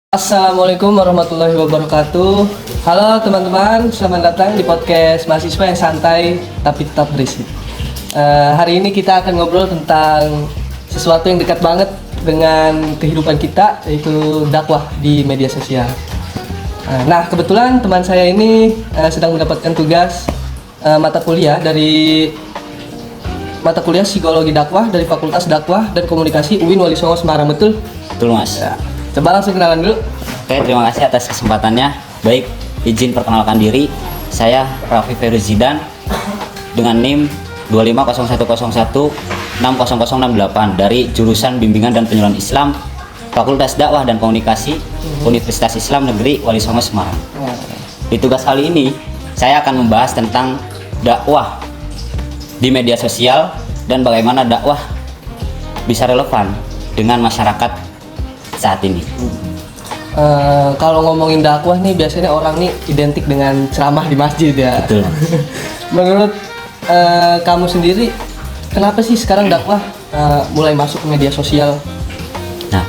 Assalamualaikum warahmatullahi wabarakatuh. Halo teman-teman, selamat datang di podcast mahasiswa yang santai tapi tetap berisi. Hari ini kita akan ngobrol tentang sesuatu yang dekat banget dengan kehidupan kita, yaitu dakwah di media sosial. Nah, kebetulan teman saya ini sedang mendapatkan tugas mata kuliah dari mata kuliah Psikologi Dakwah dari Fakultas Dakwah dan Komunikasi UIN Wali Songo Semarang, betul? Betul, Mas. Ya. Coba langsung kenalan dulu. Oke, terima kasih atas kesempatannya. Baik, izin perkenalkan diri. Saya Raffi Feruzidan dengan NIM 25011160068 dari jurusan Bimbingan dan Penyuluhan Islam Fakultas Dakwah dan Komunikasi Universitas Islam Negeri Wali Songo Semarang. Di tugas kali ini, saya akan membahas tentang dakwah di media sosial dan bagaimana dakwah bisa relevan dengan masyarakat saat ini. Kalau ngomongin dakwah nih biasanya orang nih identik dengan ceramah di masjid ya. Betul. Menurut kamu sendiri, kenapa sih sekarang dakwah mulai masuk ke media sosial? Nah,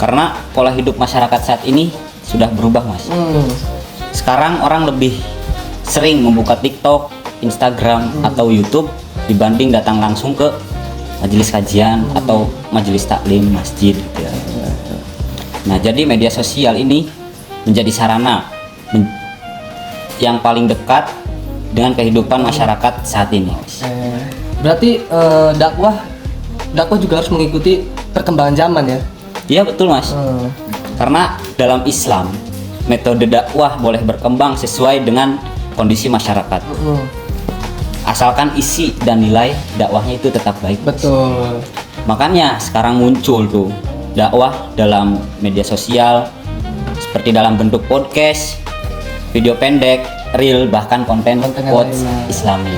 karena pola hidup masyarakat saat ini sudah berubah, Mas. Sekarang orang lebih sering membuka TikTok, Instagram, atau YouTube dibanding datang langsung ke majelis kajian atau majelis taklim masjid gitu ya. Nah, jadi media sosial ini menjadi sarana yang paling dekat dengan kehidupan masyarakat saat ini. Berarti dakwah juga harus mengikuti perkembangan zaman ya? Iya, betul, Mas. Karena dalam Islam metode dakwah boleh berkembang sesuai dengan kondisi masyarakat. Asalkan isi dan nilai dakwahnya itu tetap baik. Betul. Makanya sekarang muncul tuh dakwah dalam media sosial seperti dalam bentuk podcast, video pendek, reel, bahkan konten quotes Islami.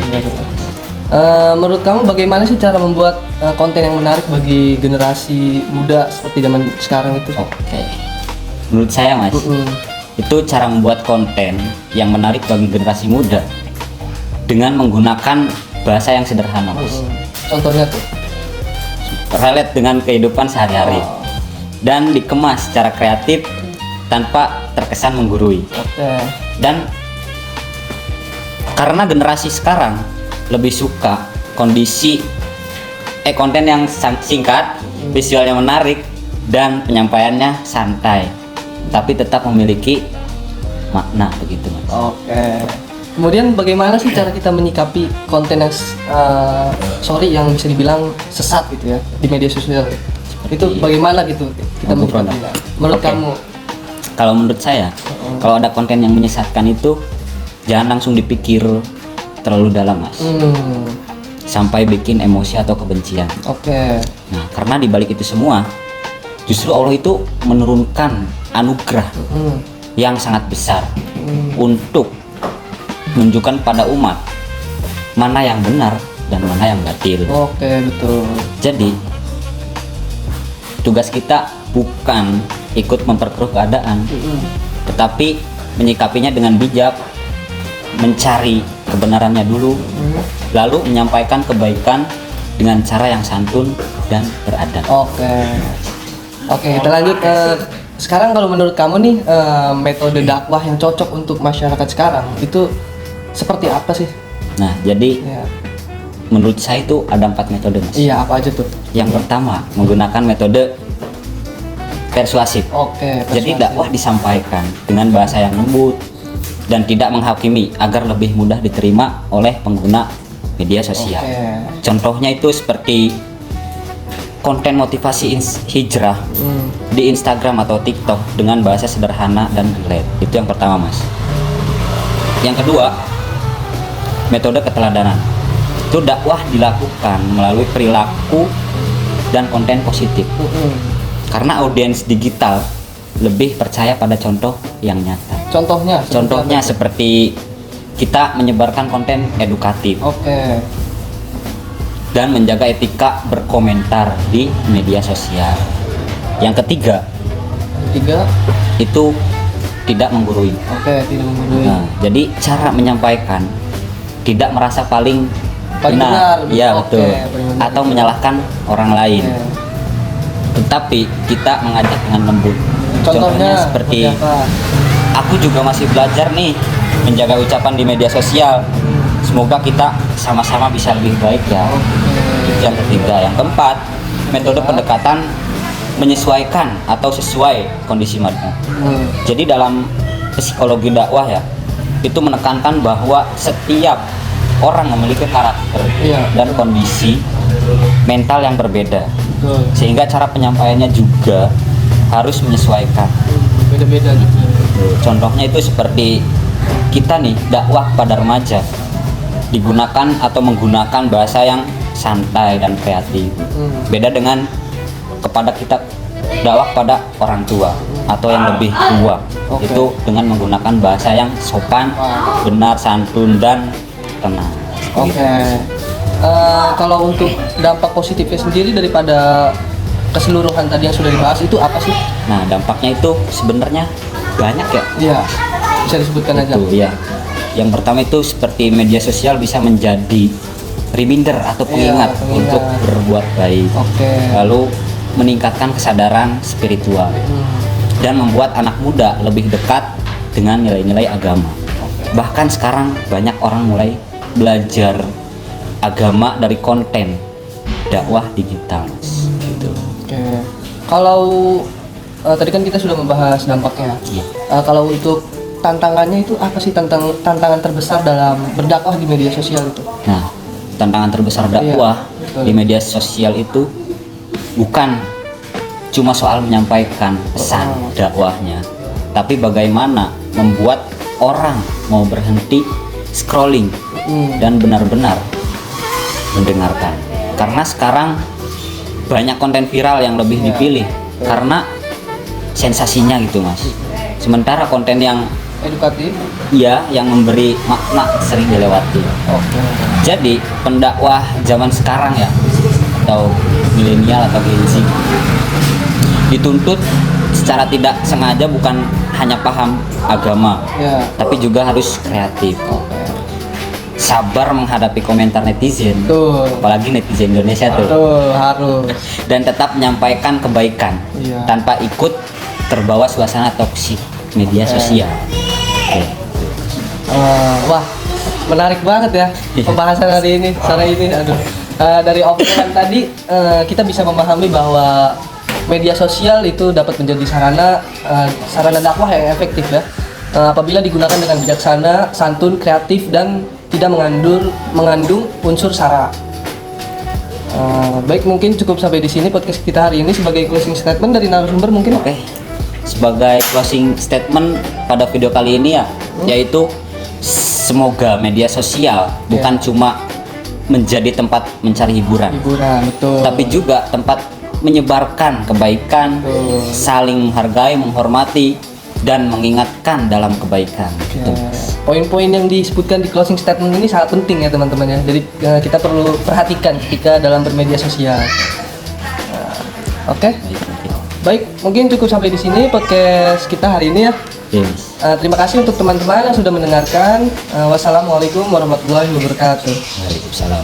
Menurut kamu bagaimana sih cara membuat konten yang menarik bagi generasi muda seperti zaman sekarang itu? Oke. Menurut saya, Mas, itu cara membuat konten yang menarik bagi generasi muda dengan menggunakan bahasa yang sederhana, Mas. Contohnya tuh? Relate dengan kehidupan sehari-hari dan dikemas secara kreatif tanpa terkesan menggurui. Dan karena generasi sekarang lebih suka konten yang singkat, visualnya menarik, dan penyampaiannya santai, tapi tetap memiliki makna begitu, Mas. Kemudian bagaimana sih cara kita menyikapi konten yang yang bisa dibilang sesat gitu ya di media sosial? Itu bagaimana gitu kita menyikapinya? Menurut kamu? Kalau menurut saya, kalau ada konten yang menyesatkan itu jangan langsung dipikir terlalu dalam, Mas. Sampai bikin emosi atau kebencian. Nah, karena dibalik itu semua, justru Allah itu menurunkan anugerah yang sangat besar untuk menunjukkan pada umat mana yang benar dan mana yang batil. Betul. Jadi tugas kita bukan ikut memperkeruh keadaan, tetapi menyikapinya dengan bijak, mencari kebenarannya dulu, lalu menyampaikan kebaikan dengan cara yang santun dan beradab. Kita lanjut. Sekarang kalau menurut kamu nih metode dakwah yang cocok untuk masyarakat sekarang itu seperti apa sih? Nah, jadi menurut saya itu ada 4 metode, Mas. Iya, apa aja tuh? Yang pertama, menggunakan metode persuasif. Jadi dakwah disampaikan dengan bahasa yang lembut dan tidak menghakimi agar lebih mudah diterima oleh pengguna media sosial. Contohnya itu seperti konten motivasi hijrah di Instagram atau TikTok dengan bahasa sederhana dan relate. Itu yang pertama, Mas. Yang kedua, metode keteladanan. Itu dakwah dilakukan melalui perilaku dan konten positif. Karena audiens digital lebih percaya pada contoh yang nyata. Contohnya seperti kita menyebarkan konten edukatif. Dan menjaga etika berkomentar di media sosial. Yang ketiga itu tidak menggurui. Tidak menggurui. Nah, jadi cara menyampaikan tidak merasa paling benar. Ya, betul. Atau menyalahkan orang lain. Tetapi kita mengajak dengan lembut Contohnya seperti apa? aku juga masih belajar nih menjaga ucapan di media sosial. Semoga kita sama-sama bisa lebih baik ya. Itu yang ketiga. Yang keempat, metode pendekatan menyesuaikan atau sesuai kondisi madhab. Jadi dalam psikologi dakwah ya, itu menekankan bahwa setiap orang memiliki karakter dan kondisi mental yang berbeda. Sehingga cara penyampaiannya juga harus menyesuaikan. Beda-beda gitu. Contohnya itu seperti kita nih dakwah pada remaja, digunakan atau menggunakan bahasa yang santai dan kreatif. Beda dengan kepada kita dakwah pada orang tua atau yang lebih tua, itu dengan menggunakan bahasa yang sopan, benar, santun dan tenang. Kalau untuk dampak positifnya sendiri daripada keseluruhan tadi yang sudah dibahas itu apa sih? Nah, dampaknya itu sebenarnya banyak ya. Iya, bisa disebutkan aja. Ya. Yang pertama itu seperti media sosial bisa menjadi reminder atau pengingat untuk berbuat baik. Lalu meningkatkan kesadaran spiritual dan membuat anak muda lebih dekat dengan nilai-nilai agama. Bahkan sekarang banyak orang mulai belajar agama dari konten dakwah digital. Gitu. Kalau tadi kan kita sudah membahas dampaknya. Kalau untuk tantangannya itu apa sih, tantangan terbesar dalam berdakwah di media sosial itu? Nah, tantangan terbesar dakwah di media sosial itu bukan cuma soal menyampaikan pesan dakwahnya, tapi bagaimana membuat orang mau berhenti scrolling dan benar-benar mendengarkan. Karena sekarang banyak konten viral yang lebih dipilih karena sensasinya gitu mas. Sementara konten yang edukatif, yang memberi makna sering dilewati. Jadi pendakwah zaman sekarang ya, atau milenial atau Gen Z, dituntut secara tidak sengaja bukan hanya paham agama, tapi juga harus kreatif. Sabar menghadapi komentar netizen, apalagi netizen Indonesia harus. Dan tetap menyampaikan kebaikan tanpa ikut terbawa suasana toksik media sosial. Wah, menarik banget ya pembahasan hari ini, sore ini. Dari obrolan tadi kita bisa memahami bahwa media sosial itu dapat menjadi sarana dakwah yang efektif ya, apabila digunakan dengan bijaksana, santun, kreatif, dan tidak mengandung unsur sara. Baik, mungkin cukup sampai di sini podcast kita hari ini. Sebagai closing statement dari narasumber mungkin. Sebagai closing statement pada video kali ini ya, yaitu semoga media sosial bukan cuma menjadi tempat mencari hiburan, tapi juga tempat menyebarkan kebaikan, saling menghargai, menghormati, dan mengingatkan dalam kebaikan. Poin-poin yang disebutkan di closing statement ini sangat penting ya teman-teman ya. Jadi kita perlu perhatikan ketika dalam bermedia sosial. Baik, mungkin cukup sampai di sini podcast kita hari ini ya. Terima kasih untuk teman-teman yang sudah mendengarkan. Wassalamualaikum warahmatullahi wabarakatuh. Waalaikumsalam.